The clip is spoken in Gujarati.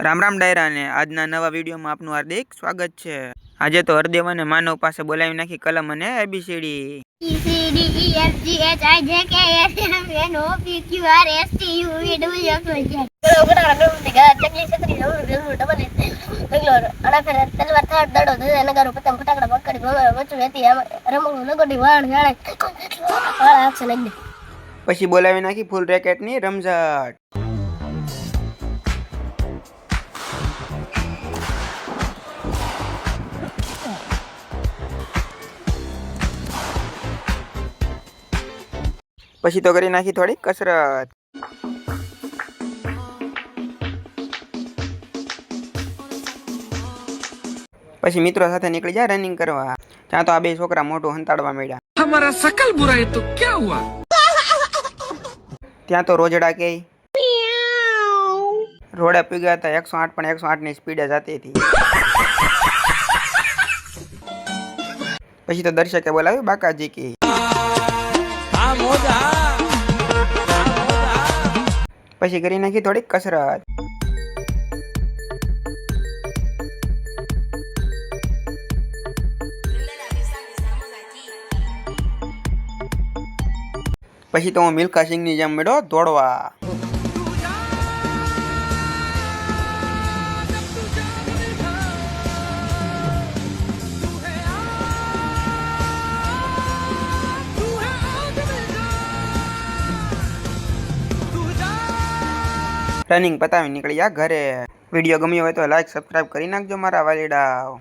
રામ રામ ડાયરા ને આજના નવા વિડીયોમાં આપનું હાર્દિક સ્વાગત છે। આજે તો હરદેવ અને માનવ પાસે બોલાવી નાખી કલમ અને ABCD। પછી બોલાવી નાખી ફૂલ રેકેટની રમઝટ। પછી તો કરી નાખી થોડી કસરત। પછી મિત્રો સાથે નીકળી જાય રનિંગ કરવા। ત્યાં તો આ બે છોકરા મોટું હંતાડવા માંડ્યા। हमारा सकल बुराई तो क्या हुआ? ત્યાં તો રોજડા કે રોડે પીગ્યા હતા 108 પણ 108 ની સ્પીડે જતી હતી। પછી તો દર્શકે બોલાવ્યું બાકાજી કી। પછી કરી નાખી થોડીક કસરત। પછી તો હું મિલ્ખા સિંહ ની જેમ મળ્યો દોડવા। રનિંગ પતાવી નીકળી ગયા ઘરે। વિડીયો ગમ્યો હોય તો લાઈક સબસ્ક્રાઇબ કરી નાખજો મારા વાલીડાઓ।